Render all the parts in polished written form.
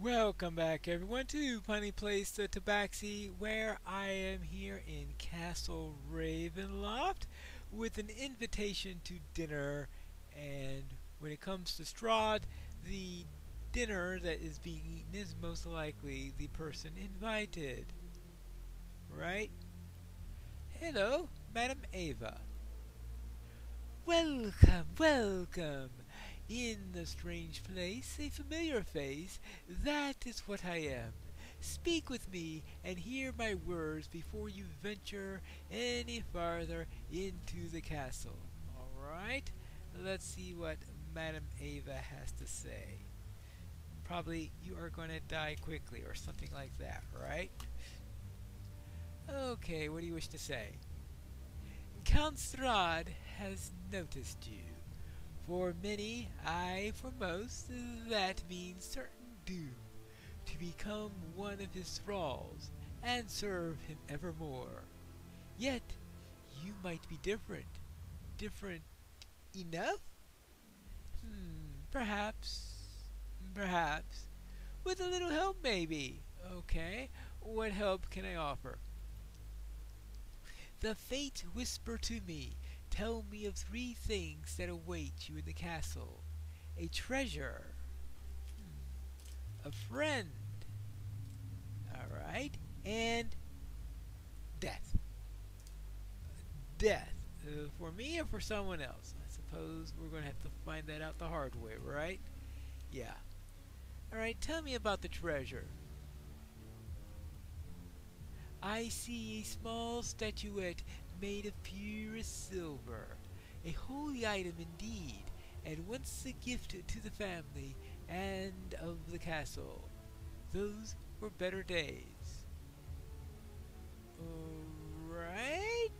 Welcome back, everyone, to Pineleaf the Tabaxi, where I am here in Castle Ravenloft with an invitation to dinner. And when it comes to Strahd, the dinner that is being eaten is most likely the person invited. Right? Hello, Madam Ava. Welcome, welcome. In the strange place, a familiar face, that is what I am. Speak with me and hear my words before you venture any farther into the castle. Alright? Let's see what Madame Ava has to say. Probably you are going to die quickly or something like that, right? Okay, what do you wish to say? Count Strahd has noticed you. For many, aye, for most, that means certain doom, to become one of his thralls, and serve him evermore. Yet, you might be different. Different enough? Perhaps. Perhaps. With a little help, maybe. Okay, what help can I offer? The Fates whisper to me, tell me of 3 things that await you in the castle. A treasure. A friend. Alright. And death. Death. For me or for someone else? I suppose we're going to have to find that out the hard way, right? Yeah. Alright, tell me about the treasure. I see a small statuette made of purest silver, a holy item indeed, and once a gift to the family and of the castle. Those were better days. Alright?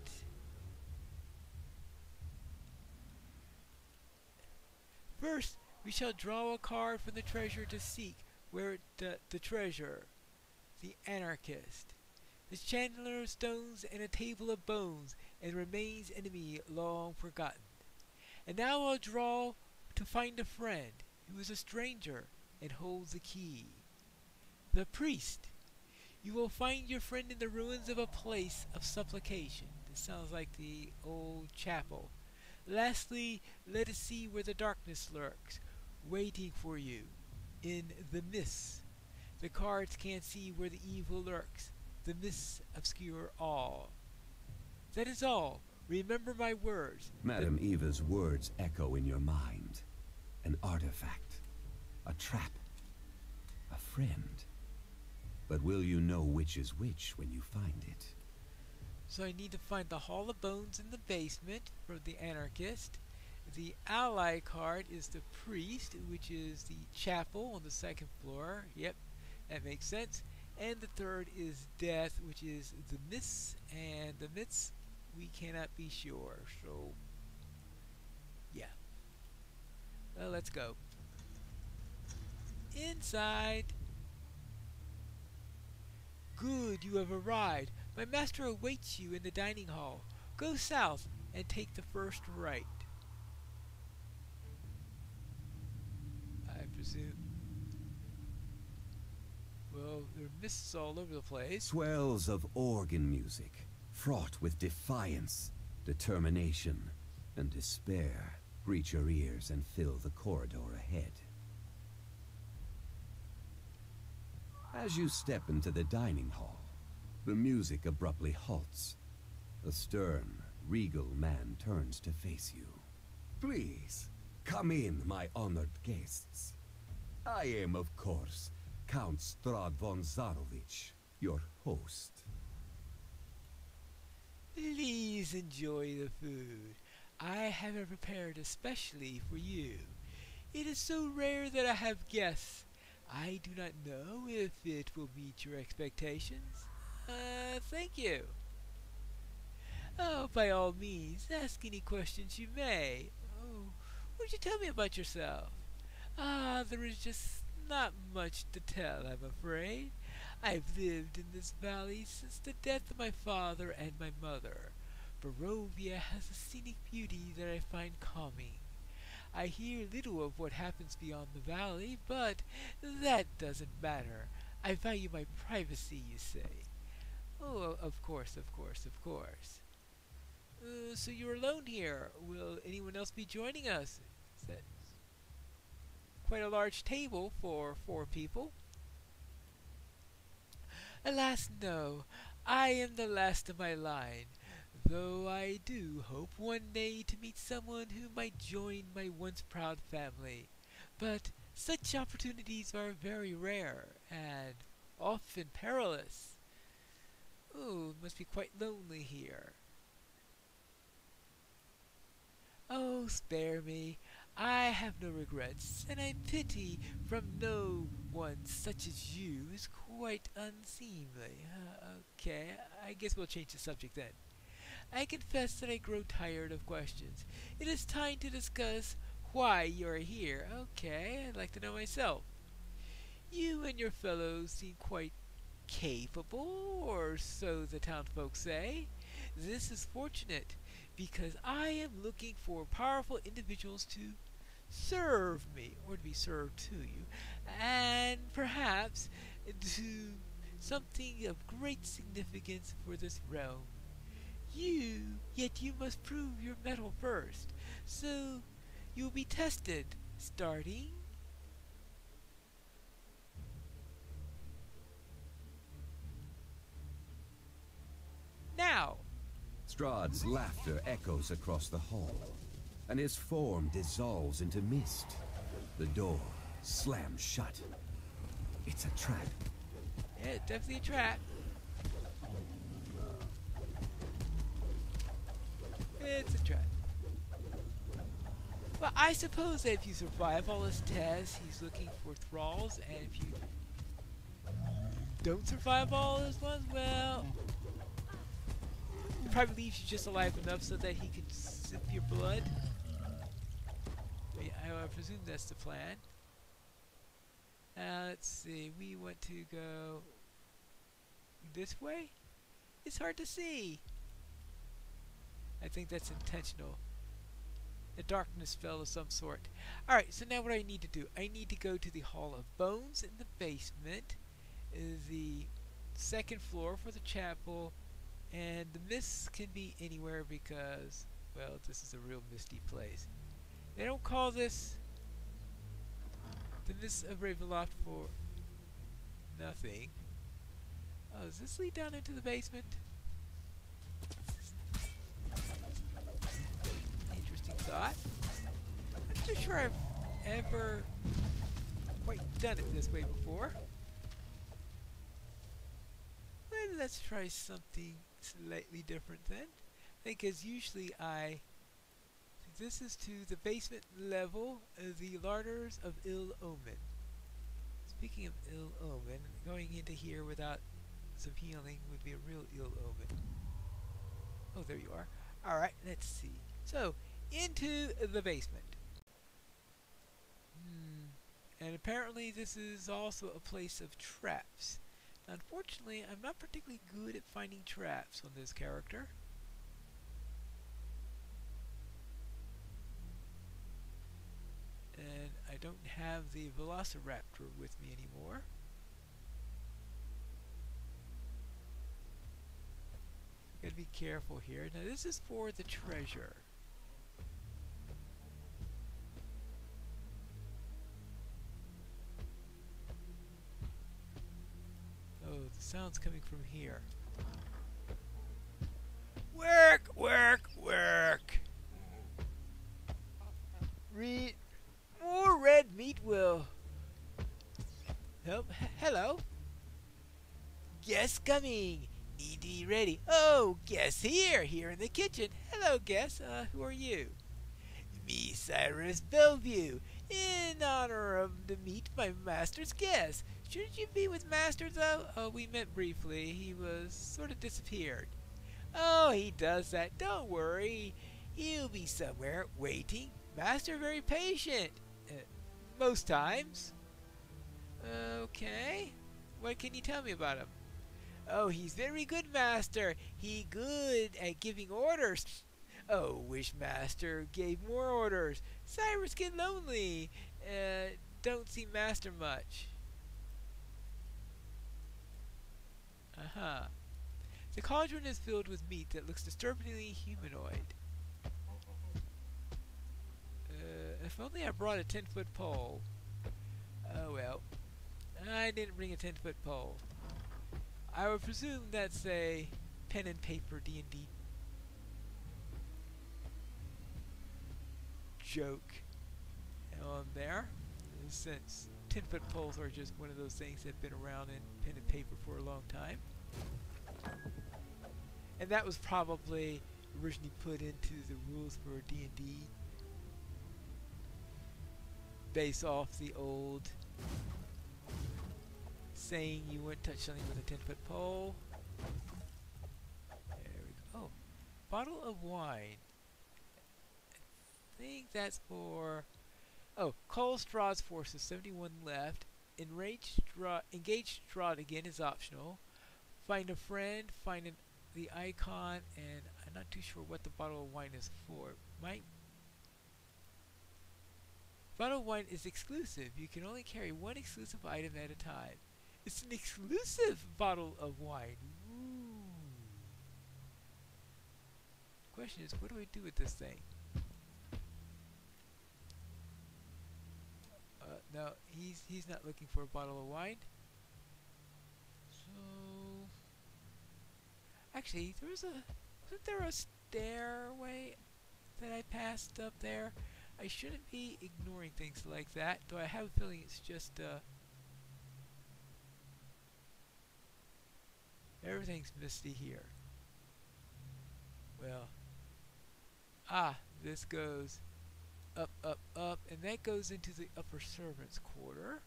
First, we shall draw a card from the treasure to seek where the treasure, the anarchist. The chandler of stones and a table of bones, and remains enemy long forgotten. And now I'll draw to find a friend, who is a stranger, and holds the key. The priest. You will find your friend in the ruins of a place of supplication. This sounds like the old chapel. Lastly, let us see where the darkness lurks, waiting for you, in the mists. The cards can't see where the evil lurks. The mists obscure all. That is all. Remember my words. Madame Eva's words echo in your mind. An artifact. A trap. A friend. But will you know which is which when you find it? So I need to find the Hall of Bones in the basement for the anarchist. The ally card is the priest, which is the chapel on the 2nd floor. Yep, that makes sense. And the third is death, which is the mists, and the mists we cannot be sure. So, yeah. Well, let's go. Inside. Good, you have arrived. My master awaits you in the dining hall. Go south and take the first right. I presume. Well, there are mists all over the place. Swells of organ music, fraught with defiance, determination, and despair, reach your ears and fill the corridor ahead. As you step into the dining hall, the music abruptly halts. A stern, regal man turns to face you. Please, come in, my honored guests. I am, of course, Count Strahd von Zarovich, your host. Please enjoy the food. I have it prepared especially for you. It is so rare that I have guests. I do not know if it will meet your expectations. Thank you. Oh, by all means, ask any questions you may. Oh, would you tell me about yourself? There is just not much to tell, I'm afraid. I've lived in this valley since the death of my father and my mother. Barovia has a scenic beauty that I find calming. I hear little of what happens beyond the valley, but that doesn't matter. I value my privacy, you say. Oh, of course, of course, of course. So you're alone here. Will anyone else be joining us? Is that quite a large table for 4 people? Alas, no. I am the last of my line, though I do hope one day to meet someone who might join my once proud family. But such opportunities are very rare and often perilous. Oh, it must be quite lonely here. Oh, spare me. I have no regrets, and I pity from no one such as you is quite unseemly. Okay, I guess we'll change the subject then. I confess that I grow tired of questions. It is time to discuss why you're here. Okay, I'd like to know myself. You and your fellows seem quite capable, or so the townfolk say. This is fortunate, because I am looking for powerful individuals to serve me, or to be served to you, and perhaps do something of great significance for this realm. Yet you must prove your mettle first, so you'll be tested, starting now. Strahd's laughter echoes across the hall, and his form dissolves into mist. The door slams shut. It's a trap. Yeah, definitely a trap. It's a trap. Well, I suppose that if you survive all his tests, he's looking for thralls, and if you don't survive all his ones, well, he probably leaves you just alive enough so that he can sip your blood. I presume that's the plan. Let's see, we want to go this way? It's hard to see. I think that's intentional. A darkness spell of some sort. Alright, so now what I need to do, I need to go to the Hall of Bones in the basement, the 2nd floor for the chapel, and the mists can be anywhere because, well, this is a real misty place. They don't call this the Mists of Ravenloft for nothing. Oh, does this lead down into the basement? Interesting thought. I'm not too sure I've ever quite done it this way before. Well, let's try something slightly different then. I think as usually this is to the basement level of the Larders of Ill Omen. Speaking of ill omen, going into here without some healing would be a real ill omen. Oh, there you are. Alright, let's see. So, into the basement. And apparently this is also a place of traps. Unfortunately, I'm not particularly good at finding traps on this character. And I don't have the Velociraptor with me anymore. Gotta be careful here. Now this is for the treasure. Oh, the sound's coming from here. Work, work, work! More red meat will help. Hello? Guest coming. ED ready. Oh, guest here in the kitchen. Hello, guest. Who are you? Me, Cyrus Bellevue. In honor of to meet my master's guest. Shouldn't you be with master, though? Oh, we met briefly. He was sort of disappeared. Oh, he does that. Don't worry. He'll be somewhere waiting. Master very patient. Most times. Okay. What can you tell me about him? Oh, he's very good, master. He good at giving orders. Oh, Wishmaster gave more orders. Cyrus get lonely. Don't see Master much. Uh-huh. The cauldron is filled with meat that looks disturbingly humanoid. If only I brought a 10-foot pole. Oh well. I didn't bring a 10-foot pole. I would presume that's a pen and paper D&D joke on there, since 10-foot poles are just one of those things that have been around in pen and paper for a long time. And that was probably originally put into the rules for D&D based off the old saying you wouldn't touch something with a 10-foot pole. There we go. Oh, bottle of wine. I think that's for... Oh, call Strahd's forces, 71 left. Engage Strahd again is optional. Find a friend, find the icon, and I'm not too sure what the bottle of wine is for. Bottle of wine is exclusive. You can only carry one exclusive item at a time. It's an exclusive bottle of wine. Ooh. Question is, what do we do with this thing? No, he's not looking for a bottle of wine. So, actually, wasn't there a stairway that I passed up there? I shouldn't be ignoring things like that, though I have a feeling it's just everything's misty here. Well, this goes up, up, up, and that goes into the upper servants' quarter.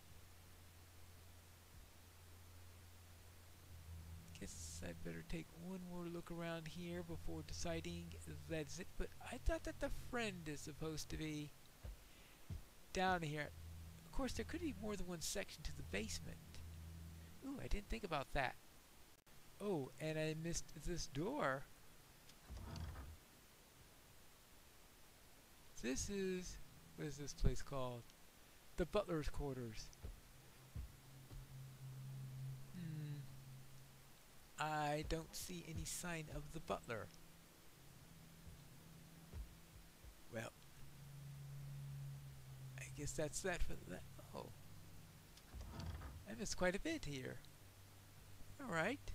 Guess I better take one more look around here before deciding that's it. But I thought that the friend is supposed to be down here. Of course, there could be more than one section to the basement. Ooh, I didn't think about that. Oh, and I missed this door. This is... what is this place called? The Butler's quarters. I don't see any sign of the butler. Well, I guess that's that for that. Oh, I missed quite a bit here. Alright.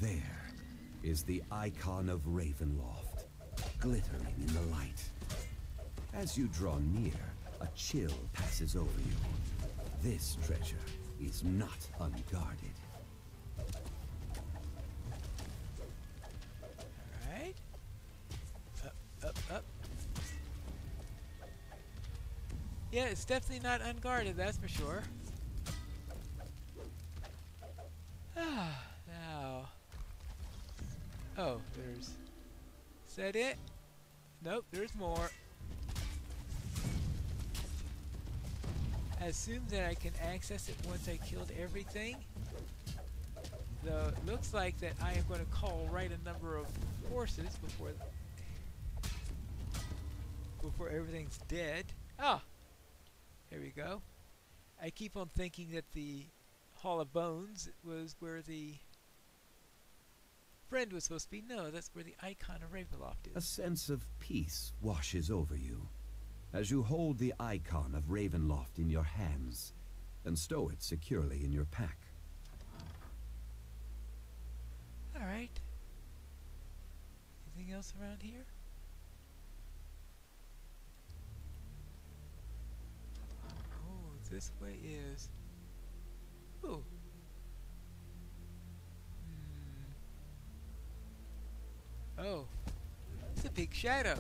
There is the icon of Ravenloft, glittering in the light. As you draw near, a chill passes over you. This treasure is not unguarded. Alright. Up, up, up. Yeah, it's definitely not unguarded, that's for sure. Now. Oh, there's... is that it? Nope, there's more. I assume that I can access it once I killed everything. Though it looks like that I am going to call right a number of forces before everything's dead. Ah! There we go. I keep on thinking that the Hall of Bones was where the friend was supposed to be. No, that's where the icon of Ravenloft is. A sense of peace washes over you as you hold the icon of Ravenloft in your hands and stow it securely in your pack. Alright. Anything else around here? Oh, this way is... ooh. Oh. It's a big shadow.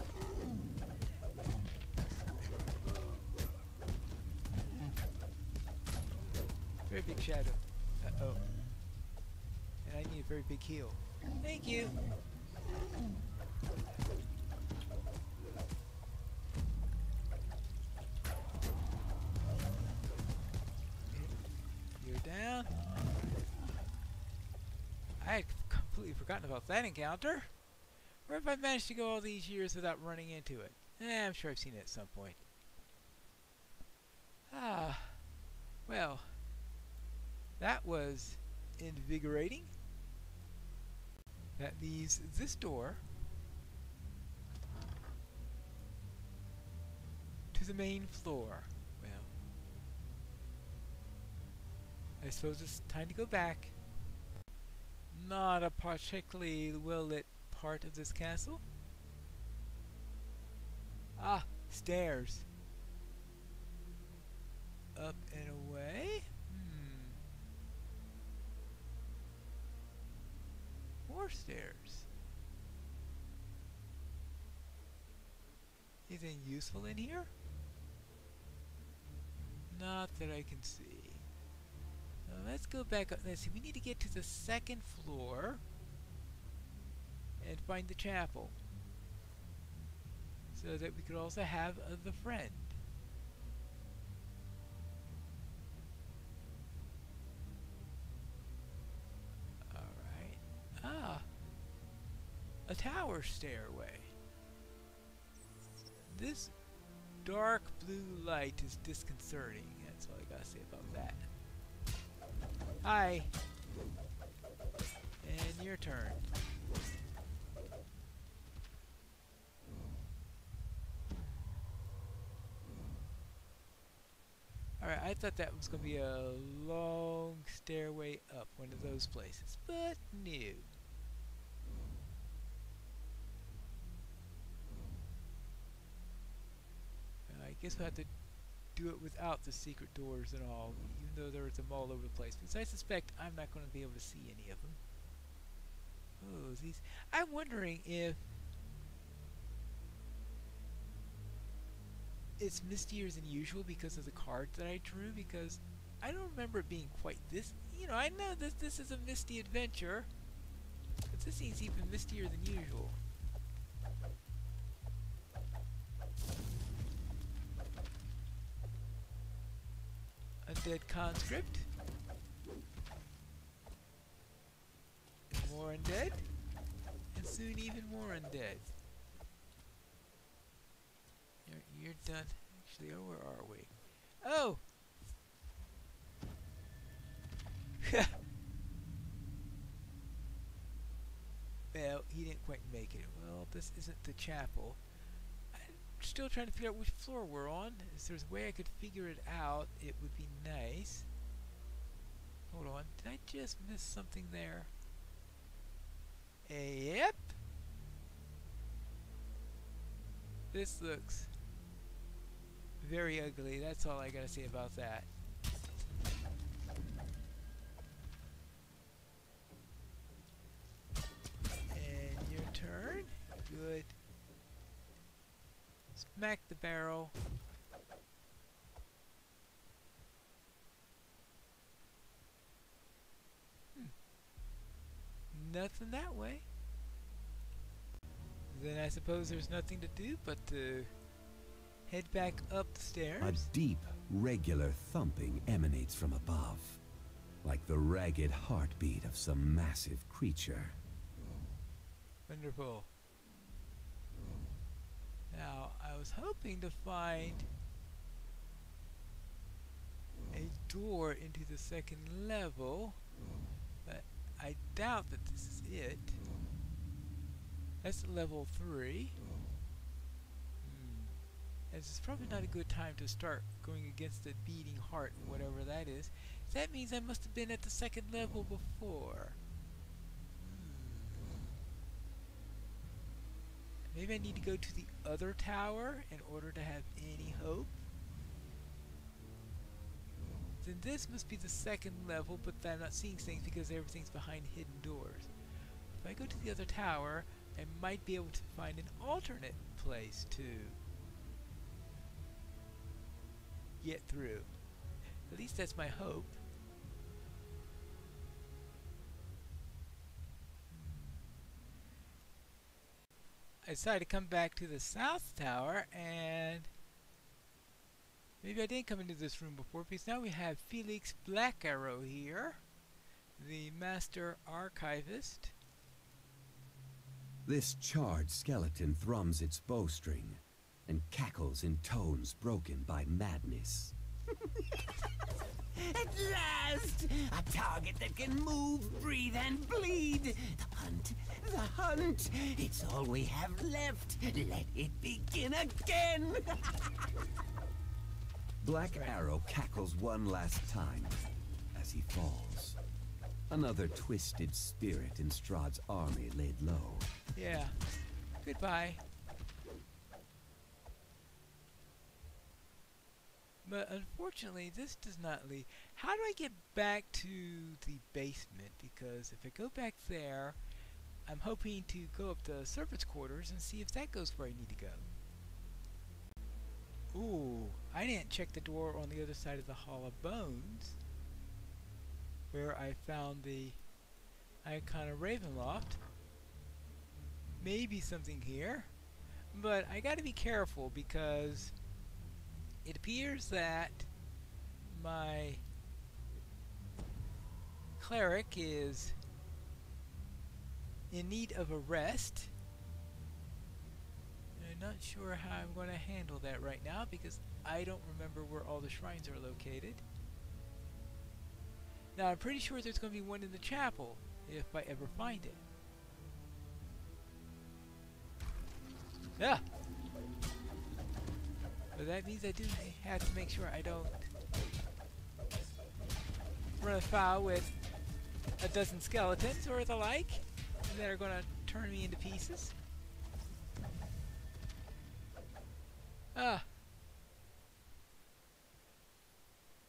Very big shadow. Uh-oh. And I need a very big heal. Thank you. You're down. I had completely forgotten about that encounter. Or if I've managed to go all these years without running into it. I'm sure I've seen it at some point. Ah, well, that was invigorating. That leaves this door to the main floor. Well, I suppose it's time to go back. Not a particularly well-lit part of this castle. Ah, stairs. Up and away. More stairs. Anything useful in here? Not that I can see. Let's go back up. Let's see, we need to get to the second floor and find the chapel so that we could also have the friend. Alright. Ah! A tower stairway. This dark blue light is disconcerting. That's all I gotta say about that. Hi! And your turn. Alright, I thought that was going to be a long stairway up one of those places, but no. I guess we'll have to do it without the secret doors and all, even though there's them all over the place, because I suspect I'm not going to be able to see any of them. Oh, these... I'm wondering if it's mistier than usual because of the cards that I drew, because I don't remember it being quite this... You know, I know that this is a misty adventure, but this seems even mistier than usual. Undead conscript. And more undead. And soon even more undead. You're done. Actually, oh, where are we? Oh! Well, he didn't quite make it. Well, this isn't the chapel. I'm still trying to figure out which floor we're on. If there's a way I could figure it out, it would be nice. Hold on. Did I just miss something there? Yep. This looks very ugly. That's all I gotta say about that. And your turn. Good. Smack the barrel. Nothing that way. Then I suppose there's nothing to do but to head back up the stairs. A deep, regular thumping emanates from above, like the ragged heartbeat of some massive creature. Wonderful. Now, I was hoping to find a door into the second level, but I doubt that this is it. That's level 3. This is probably not a good time to start going against the beating heart, whatever that is. That means I must have been at the second level before. Maybe I need to go to the other tower in order to have any hope. Then this must be the second level, but I'm not seeing things because everything's behind hidden doors. If I go to the other tower, I might be able to find an alternate place to get through. At least that's my hope. I decided to come back to the south tower, and maybe I didn't come into this room before, because now we have Felix Black Arrow here, the Master Archivist. This charred skeleton thrums its bowstring and cackles in tones broken by madness. At last! A target that can move, breathe, and bleed! The hunt! The hunt! It's all we have left! Let it begin again! Black Arrow cackles one last time as he falls. Another twisted spirit in Strahd's army laid low. Yeah. Goodbye. But unfortunately, this does not lead. How do I get back to the basement? Because if I go back there, I'm hoping to go up the servants' quarters and see if that goes where I need to go. Ooh, I didn't check the door on the other side of the Hall of Bones, where I found the icon of Ravenloft. Maybe something here, but I gotta be careful because it appears that my cleric is in need of a rest. I'm not sure how I'm going to handle that right now because I don't remember where all the shrines are located. Now I'm pretty sure there's going to be one in the chapel if I ever find it. Yeah. But that means I do have to make sure I don't run afoul with a dozen skeletons or the like that are going to turn me into pieces.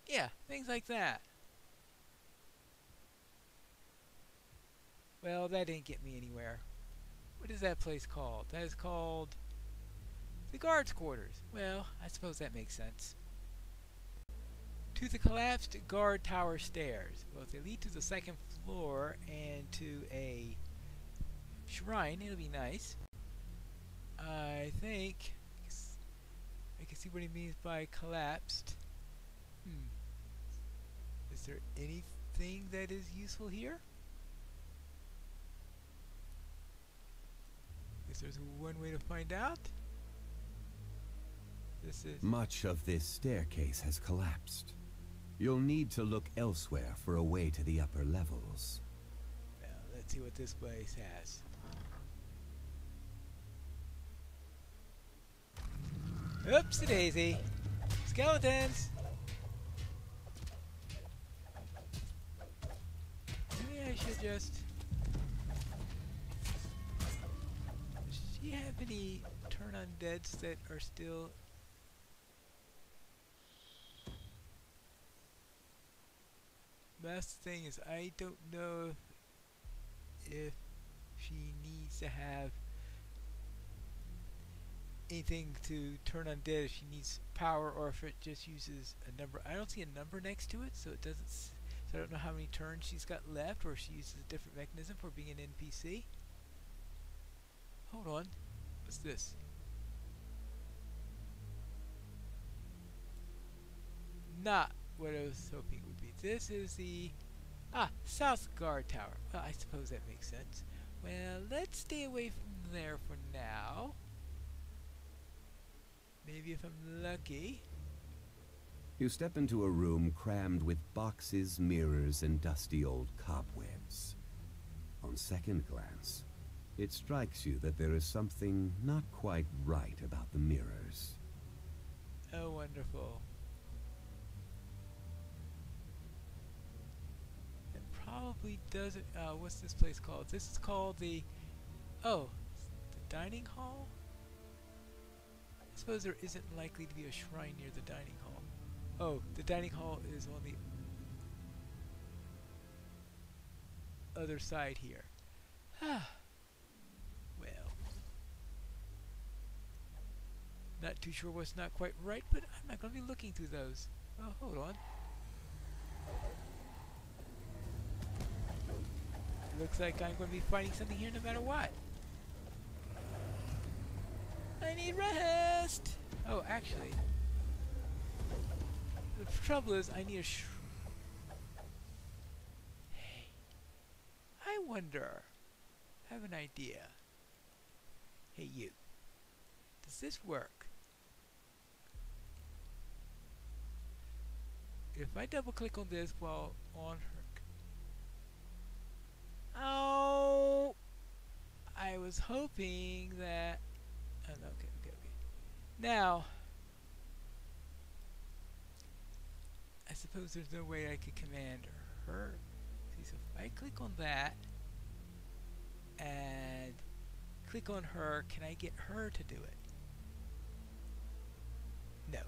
Yeah, things like that. Well, that didn't get me anywhere. What is that place called? That is called the guards' quarters. Well, I suppose that makes sense. To the collapsed guard tower stairs. Well, if they lead to the second floor and to a shrine, it'll be nice. I think I can see what he means by collapsed. Is there anything that is useful here? Guess there's one way to find out. This is Much of this staircase has collapsed. You'll need to look elsewhere for a way to the upper levels. well, let's see what this place has. Oopsie daisy. Skeletons! Maybe I should just... Does she have any turn undeads that are still... That's the thing is, I don't know if she needs to have anything to turn undead, if she needs power or if it just uses a number. I don't see a number next to it, so it doesn't. So I don't know how many turns she's got left, or if she uses a different mechanism for being an NPC. Hold on, what's this? Not what I was hoping it would be. This is the South Guard Tower. Well, I suppose that makes sense. Well, let's stay away from there for now. Maybe if I'm lucky. You step into a room crammed with boxes, mirrors, and dusty old cobwebs. On second glance, it strikes you that there is something not quite right about the mirrors. Oh, wonderful. It probably doesn't... what's this place called? This is called the... Oh, the dining hall? I suppose there isn't likely to be a shrine near the dining hall. Oh, the dining hall is on the other side here. Well. Not too sure what's not quite right, but I'm not going to be looking through those. Oh, hold on. Looks like I'm going to be finding something here no matter what. I need rest! Oh, actually, the trouble is I need a Hey, I wonder, I have an idea. Hey you. Does this work? If I double click on this while on her... Oh! I was hoping that... Oh, no, okay. Now, I suppose there's no way I could command her. See, so if I click on that and click on her, can I get her to do it? No.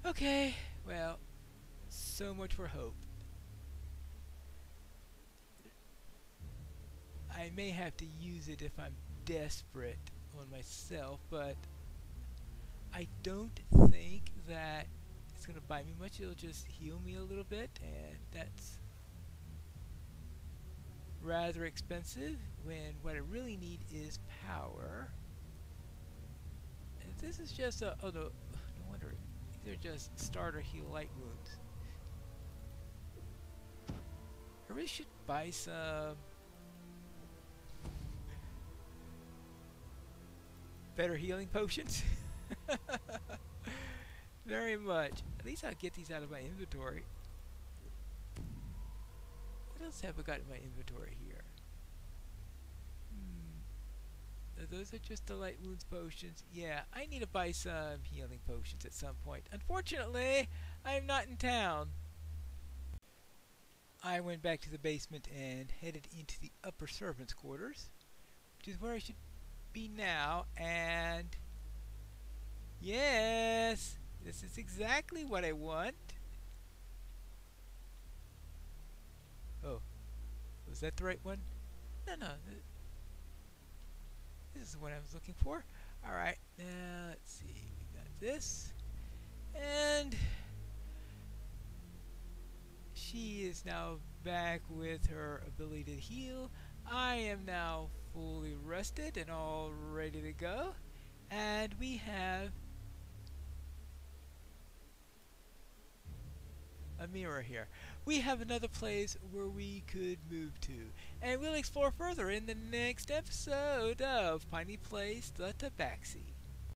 Okay, well, so much for hope. I may have to use it if I'm desperate on myself, but I don't think that it's going to buy me much. It'll just heal me a little bit, and that's rather expensive when what I really need is power. And this is just a... Oh, no wonder. These are just starter heal light wounds. I really should buy some better healing potions. Very much. At least I'll get these out of my inventory. What else have I got in my inventory here? Those are just the light wounds potions. Yeah, I need to buy some healing potions at some point. Unfortunately, I'm not in town. I went back to the basement and headed into the upper servants' quarters, which is where I should be now, and yes, this is exactly what I want. Oh, was that the right one? No, this is what I was looking for. Alright, now let's see, we got this, and she is now back with her ability to heal. I am now fully rested and all ready to go, and we have a mirror here. We have another place where we could move to, and we'll explore further in the next episode of Piney Plays the Tabaxi.